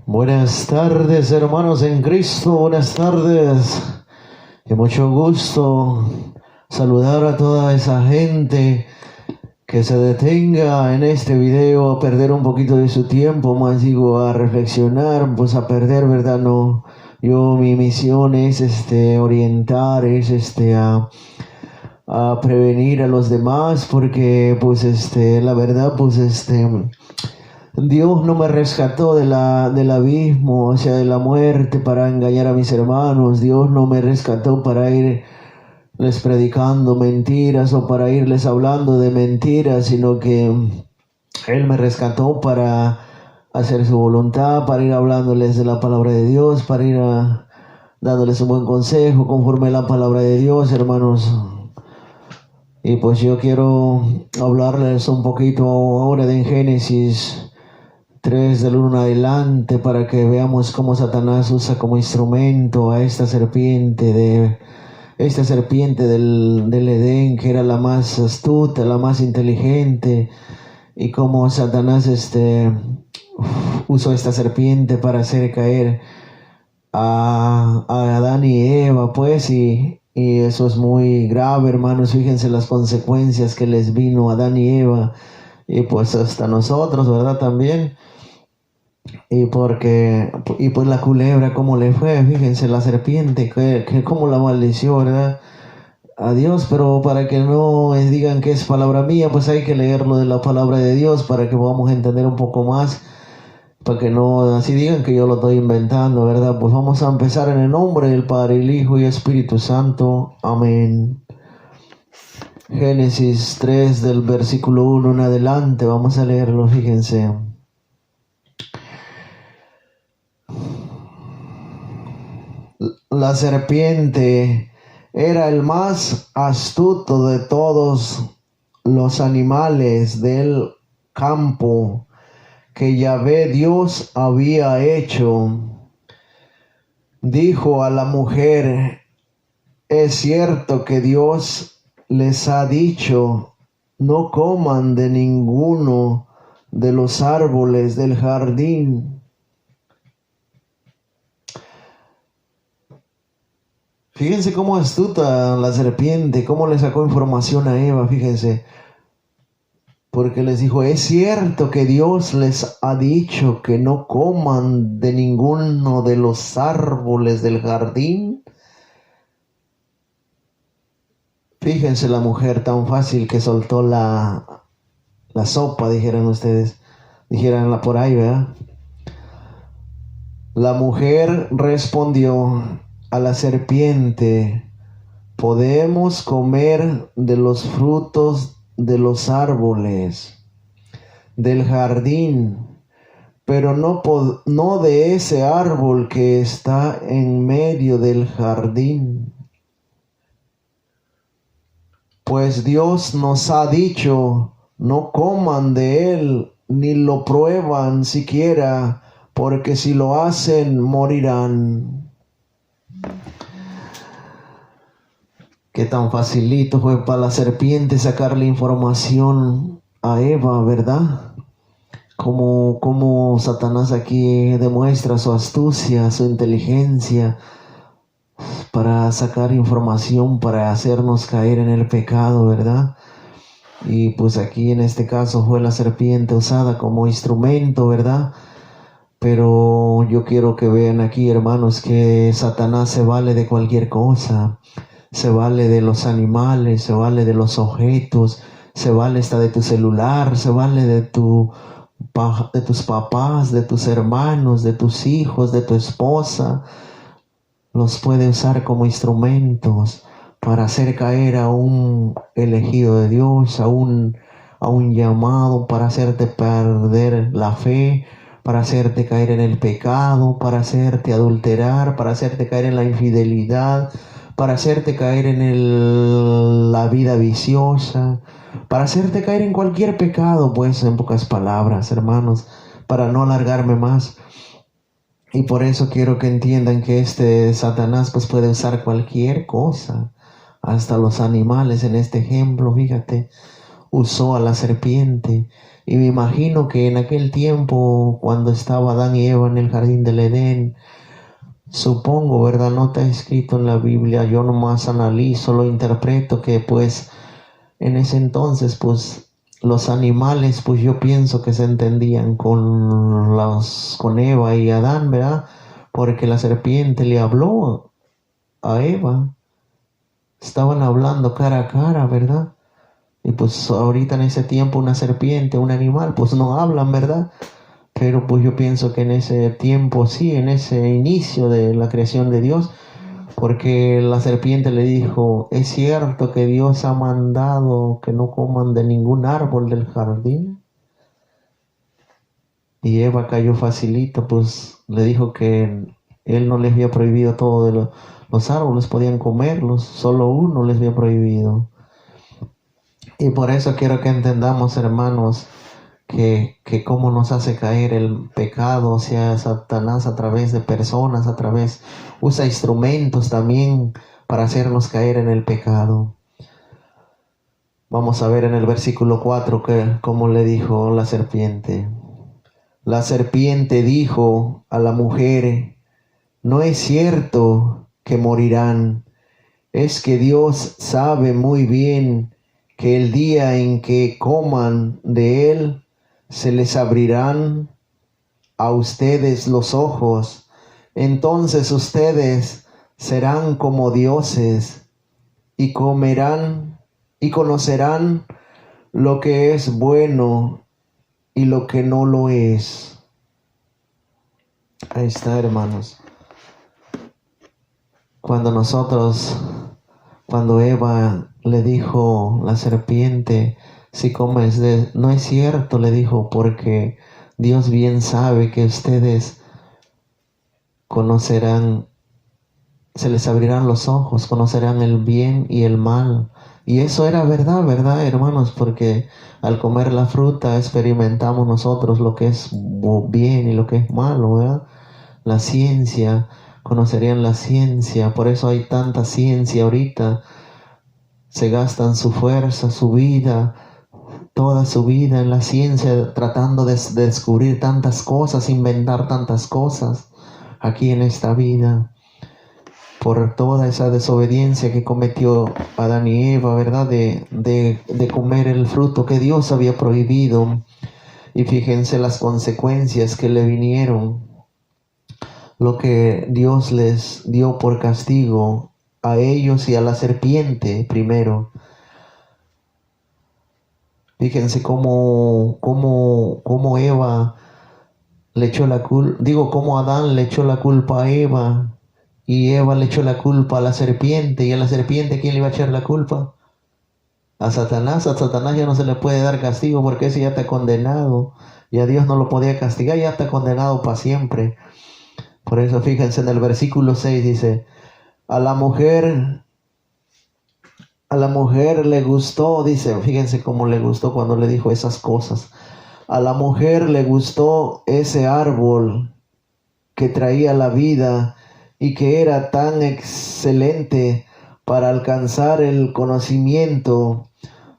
Buenas tardes, hermanos en Cristo, buenas tardes. Y mucho gusto saludar a toda esa gente que se detenga en este video a perder un poquito de su tiempo, más digo, a reflexionar, pues a perder, ¿verdad? No, mi misión es orientar, es a prevenir a los demás, porque pues la verdad, pues Dios no me rescató del abismo, o sea, de la muerte para engañar a mis hermanos. Dios no me rescató para irles predicando mentiras o para irles hablando de mentiras, sino que Él me rescató para hacer su voluntad, para ir hablándoles de la palabra de Dios, para ir dándoles un buen consejo conforme a la palabra de Dios, hermanos. Y pues yo quiero hablarles un poquito ahora de Génesis 3 del 1 adelante, para que veamos cómo Satanás usa como instrumento a esta serpiente del Edén, que era la más astuta, la más inteligente, y cómo Satanás usó esta serpiente para hacer caer a Adán y Eva, pues, y eso es muy grave, hermanos. Fíjense las consecuencias que les vino a Adán y Eva, y pues hasta nosotros, ¿verdad? También. Y pues la culebra, ¿cómo le fue? Fíjense, la serpiente, que cómo la maldició, ¿verdad? A Dios, pero para que no digan que es palabra mía, pues hay que leerlo de la palabra de Dios para que podamos entender un poco más, para que no así digan que yo lo estoy inventando, ¿verdad? Pues vamos a empezar en el nombre del Padre, el Hijo y Espíritu Santo. Amén. Génesis 3 del versículo 1 en adelante, vamos a leerlo, fíjense. La serpiente era el más astuto de todos los animales del campo que Yahvé Dios había hecho. Dijo a la mujer: es cierto que Dios les ha dicho, no coman de ninguno de los árboles del jardín. Fíjense cómo astuta la serpiente, cómo le sacó información a Eva, fíjense. Porque les dijo, es cierto que Dios les ha dicho que no coman de ninguno de los árboles del jardín. Fíjense la mujer tan fácil que soltó la sopa, dijeran ustedes. Dijeran por ahí, ¿verdad? La mujer respondió a la serpiente: podemos comer de los frutos de los árboles del jardín, pero no de ese árbol que está en medio del jardín. Pues Dios nos ha dicho, no coman de él, ni lo prueban siquiera, porque si lo hacen, morirán. Qué tan facilito fue para la serpiente sacarle información a Eva, ¿verdad? Como Satanás aquí demuestra su astucia, su inteligencia para sacar información, para hacernos caer en el pecado, ¿verdad? Y pues aquí en este caso fue la serpiente usada como instrumento, ¿verdad? Pero yo quiero que vean aquí, hermanos, que Satanás se vale de cualquier cosa. Se vale de los animales, se vale de los objetos, se vale hasta de tu celular, se vale de tus papás, de tus hermanos, de tus hijos, de tu esposa. Los puede usar como instrumentos para hacer caer a un elegido de Dios, a un llamado, para hacerte perder la fe, para hacerte caer en el pecado, para hacerte adulterar, para hacerte caer en la infidelidad, para hacerte caer en la vida viciosa, para hacerte caer en cualquier pecado, pues, en pocas palabras, hermanos, para no alargarme más. Y por eso quiero que entiendan que Satanás pues puede usar cualquier cosa, hasta los animales. En este ejemplo, fíjate, usó a la serpiente. Y me imagino que en aquel tiempo, cuando estaba Adán y Eva en el jardín del Edén, supongo, ¿verdad? No está escrito en la Biblia, yo nomás analizo, lo interpreto, que pues en ese entonces, pues los animales, pues yo pienso que se entendían con Eva y Adán, ¿verdad? Porque la serpiente le habló a Eva, estaban hablando cara a cara, ¿verdad? Y pues ahorita en ese tiempo una serpiente, un animal, pues no hablan, ¿verdad? Pero pues yo pienso que en ese tiempo, sí, en ese inicio de la creación de Dios, porque la serpiente le dijo, es cierto que Dios ha mandado que no coman de ningún árbol del jardín. Y Eva cayó facilito, pues le dijo que él no les había prohibido todo de los árboles, podían comerlos, solo uno les había prohibido. Y por eso quiero que entendamos, hermanos, que cómo nos hace caer el pecado, o sea, Satanás a través de personas, usa instrumentos también para hacernos caer en el pecado. Vamos a ver en el versículo 4 que cómo le dijo la serpiente. La serpiente dijo a la mujer, no es cierto que morirán, es que Dios sabe muy bien que el día en que coman de él, se les abrirán a ustedes los ojos. Entonces ustedes serán como dioses y comerán y conocerán lo que es bueno y lo que no lo es. Ahí está, hermanos. Cuando Eva le dijo la serpiente, si comes no es cierto, le dijo, porque Dios bien sabe que ustedes conocerán, se les abrirán los ojos, conocerán el bien y el mal. Y eso era verdad, hermanos, porque al comer la fruta experimentamos nosotros lo que es bien y lo que es malo, ¿verdad? La ciencia, conocerían la ciencia, por eso hay tanta ciencia ahorita. Se gastan su fuerza, su vida, toda su vida en la ciencia, tratando de descubrir tantas cosas, inventar tantas cosas aquí en esta vida, por toda esa desobediencia que cometió Adán y Eva, ¿verdad? De comer el fruto que Dios había prohibido. Y fíjense las consecuencias que le vinieron, lo que Dios les dio por castigo a ellos y a la serpiente primero. Fíjense cómo Eva le echó la culpa, cómo Adán le echó la culpa a Eva y Eva le echó la culpa a la serpiente. Y a la serpiente, ¿quién le iba a echar la culpa? A Satanás. A Satanás ya no se le puede dar castigo porque ese ya está condenado. Y a Dios no lo podía castigar, ya está condenado para siempre. Por eso fíjense en el versículo 6 dice, a la mujer le gustó, dice, fíjense cómo le gustó cuando le dijo esas cosas. A la mujer le gustó ese árbol que traía la vida y que era tan excelente para alcanzar el conocimiento.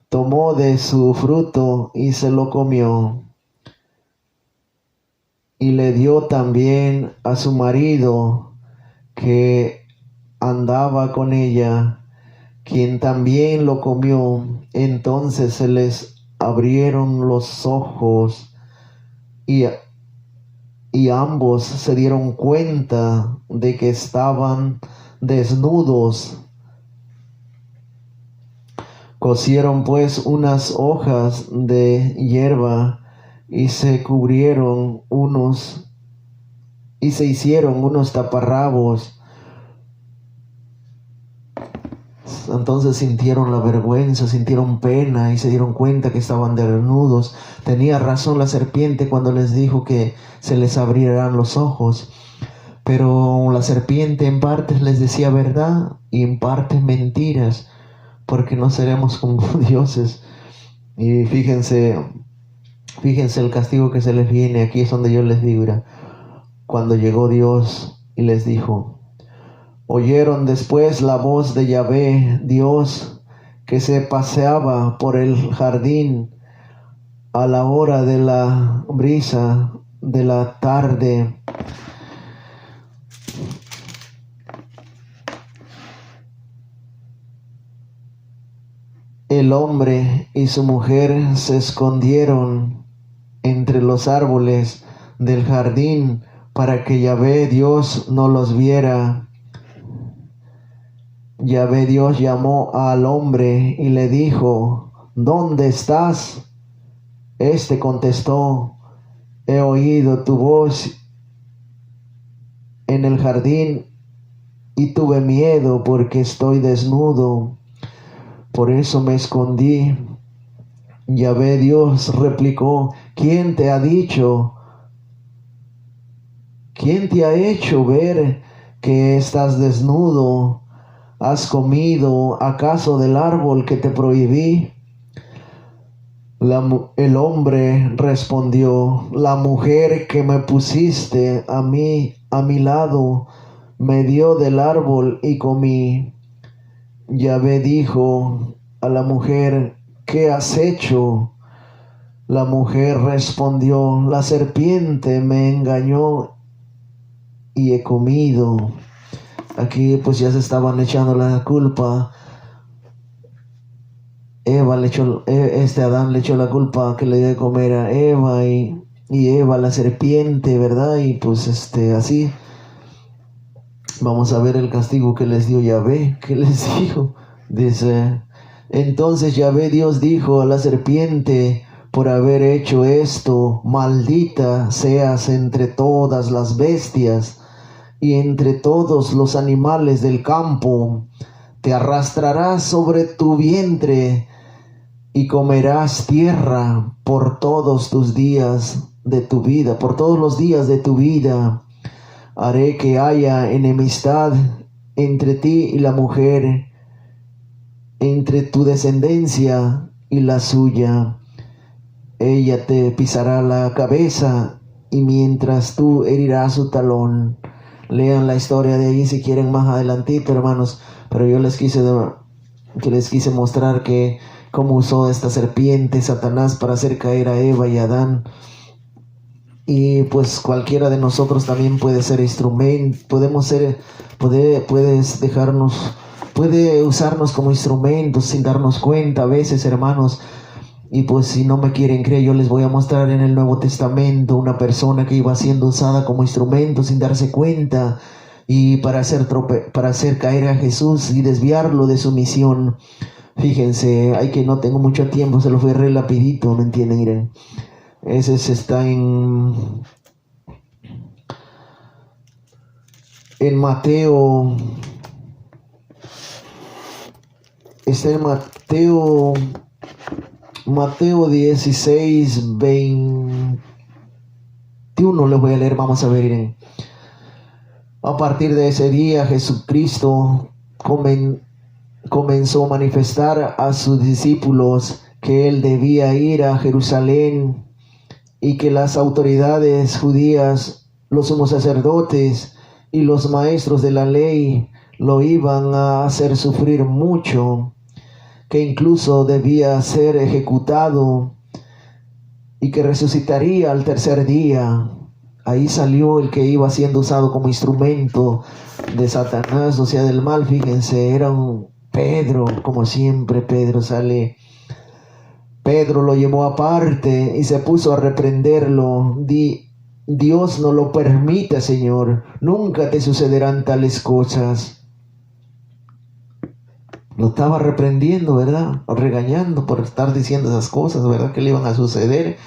Tomó de su fruto y se lo comió. Y le dio también a su marido que andaba con ella, quien también lo comió. Entonces se les abrieron los ojos y ambos se dieron cuenta de que estaban desnudos. Cosieron pues unas hojas de hierba y se cubrieron y se hicieron unos taparrabos. Entonces sintieron la vergüenza, sintieron pena y se dieron cuenta que estaban desnudos. Tenía razón la serpiente cuando les dijo que se les abrirían los ojos. Pero la serpiente en partes les decía verdad y en partes mentiras, porque no seremos como dioses. Y fíjense el castigo que se les viene. Aquí es donde yo les digo, mira, cuando llegó Dios y les dijo, oyeron después la voz de Yahvé, Dios, que se paseaba por el jardín a la hora de la brisa de la tarde, el hombre y su mujer se escondieron entre los árboles del jardín para que Yahvé Dios no los viera. Yahvé Dios llamó al hombre y le dijo: ¿dónde estás? Este contestó: he oído tu voz en el jardín y tuve miedo porque estoy desnudo, por eso me escondí. Yahvé Dios replicó: ¿quién te ha dicho? ¿Quién te ha hecho ver que estás desnudo? ¿Has comido acaso del árbol que te prohibí? El hombre respondió: la mujer que me pusiste a mi lado me dio del árbol y comí. Yahvé dijo a la mujer: ¿qué has hecho? La mujer respondió: la serpiente me engañó y he comido. Aquí pues ya se estaban echando la culpa. Adán le echó la culpa que le dio de comer a Eva y Eva la serpiente, ¿verdad? Y pues así vamos a ver el castigo que les dio Yahvé. ¿Qué les dijo? Dice: entonces Yahvé Dios dijo a la serpiente: por haber hecho esto, maldita seas entre todas las bestias y entre todos los animales del campo. Te arrastrarás sobre tu vientre y comerás tierra por todos tus días de tu vida, por todos los días de tu vida. Haré que haya enemistad entre ti y la mujer, entre tu descendencia y la suya. Ella te pisará la cabeza y mientras tú herirás su talón. Lean la historia de ahí si quieren más adelantito, hermanos, pero yo les quise mostrar que cómo usó esta serpiente Satanás para hacer caer a Eva y a Adán. Y pues cualquiera de nosotros también puede ser instrumento, puede usarnos como instrumentos sin darnos cuenta a veces, hermanos. Y pues si no me quieren creer, yo les voy a mostrar en el Nuevo Testamento una persona que iba siendo usada como instrumento sin darse cuenta, y para hacer caer a Jesús y desviarlo de su misión. Fíjense, no tengo mucho tiempo, se lo fui re rapidito, ¿me entienden? Miren, ese está en Mateo. Está en Mateo 16, 21, les voy a leer, vamos a ver. Miren. A partir de ese día, Jesucristo comenzó a manifestar a sus discípulos que él debía ir a Jerusalén y que las autoridades judías, los sumos sacerdotes y los maestros de la ley lo iban a hacer sufrir mucho, que incluso debía ser ejecutado y que resucitaría al tercer día. Ahí salió el que iba siendo usado como instrumento de Satanás, o sea, del mal. Fíjense, era un Pedro, como siempre Pedro sale. Pedro lo llevó aparte y se puso a reprenderlo. Dios no lo permite, Señor, nunca te sucederán tales cosas. Lo estaba reprendiendo, ¿verdad? O regañando por estar diciendo esas cosas, ¿verdad? Que le iban a suceder.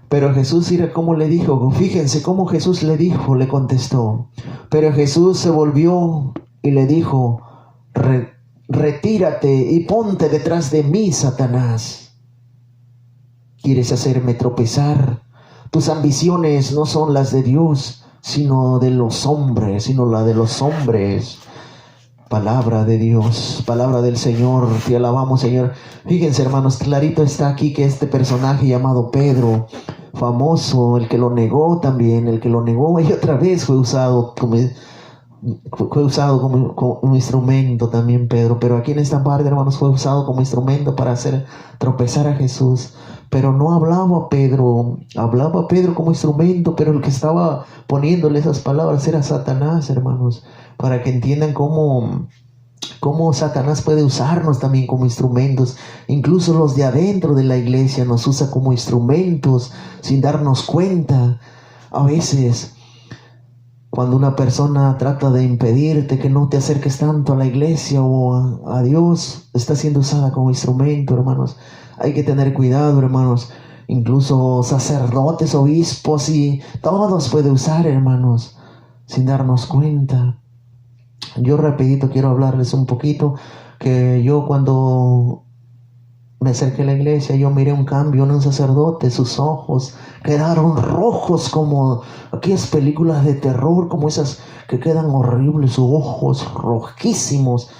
Pero Jesús, mira cómo le dijo, fíjense cómo Jesús le dijo, le contestó. Pero Jesús se volvió y le dijo: retírate y ponte detrás de mí, Satanás. ¿Quieres hacerme tropezar? Tus ambiciones no son las de Dios, sino de los hombres, sino la de los hombres. Palabra de Dios, palabra del Señor, te alabamos, Señor. Fíjense, hermanos, clarito está aquí que este personaje llamado Pedro, famoso, el que lo negó también, el que lo negó y otra vez fue usado como un instrumento también Pedro, pero aquí en esta parte, hermanos, fue usado como instrumento para hacer tropezar a Jesús. pero no hablaba Pedro como instrumento, pero el que estaba poniéndole esas palabras era Satanás, hermanos, para que entiendan cómo Satanás puede usarnos también como instrumentos. Incluso los de adentro de la iglesia nos usa como instrumentos sin darnos cuenta. A veces, cuando una persona trata de impedirte que no te acerques tanto a la iglesia o a Dios, está siendo usada como instrumento, hermanos. Hay que tener cuidado, hermanos. Incluso sacerdotes, obispos y todos puede usar, hermanos, sin darnos cuenta. Yo rapidito quiero hablarles un poquito, que yo cuando me acerqué a la iglesia, yo miré un cambio en un sacerdote. Sus ojos quedaron rojos como aquellas películas de terror, como esas que quedan horribles, sus ojos rojísimos.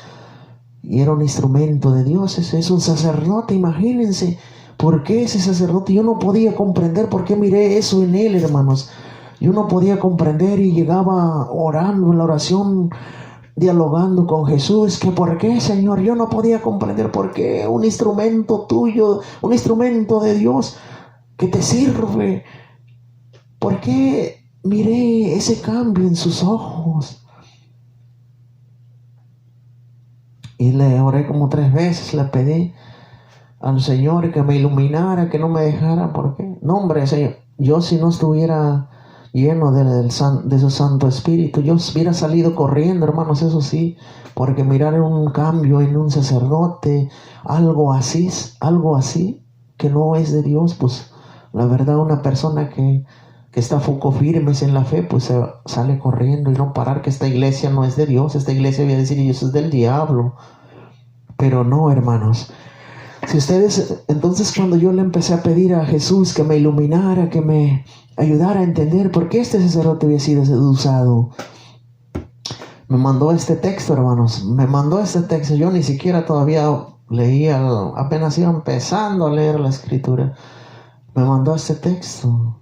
Y era un instrumento de Dios, ese es un sacerdote, imagínense. ¿Por qué ese sacerdote? Yo no podía comprender por qué miré eso en él, hermanos. Yo no podía comprender y llegaba orando en la oración, dialogando con Jesús, que por qué, Señor, yo no podía comprender por qué un instrumento tuyo, un instrumento de Dios que te sirve, por qué miré ese cambio en sus ojos. Y le oré como 3 veces, le pedí al Señor que me iluminara, que no me dejara, ¿por qué? No, hombre, Señor, yo si no estuviera lleno de su Santo Espíritu, yo hubiera salido corriendo, hermanos, eso sí, porque mirar un cambio en un sacerdote, algo así, que no es de Dios, pues la verdad una persona que está foco firmes en la fe, pues se sale corriendo y no parar, que esta iglesia no es de Dios, esta iglesia voy a decir, Dios es del diablo. Pero no, hermanos. Si ustedes, entonces cuando yo le empecé a pedir a Jesús que me iluminara, que me ayudara a entender por qué este sacerdote había sido usado, me mandó este texto, hermanos, yo ni siquiera todavía leía, apenas iba empezando a leer la escritura, me mandó este texto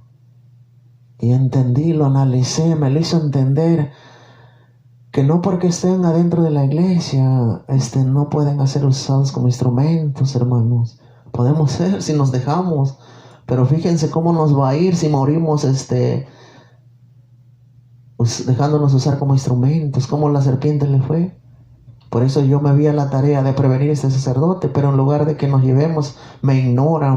y entendí, lo analicé, me lo hizo entender que no porque estén adentro de la iglesia, no pueden ser usados como instrumentos, hermanos. Podemos ser si nos dejamos, pero fíjense cómo nos va a ir si morimos, dejándonos usar como instrumentos, como la serpiente le fue. Por eso yo me vi a la tarea de prevenir a este sacerdote, pero en lugar de que nos llevemos, me ignora,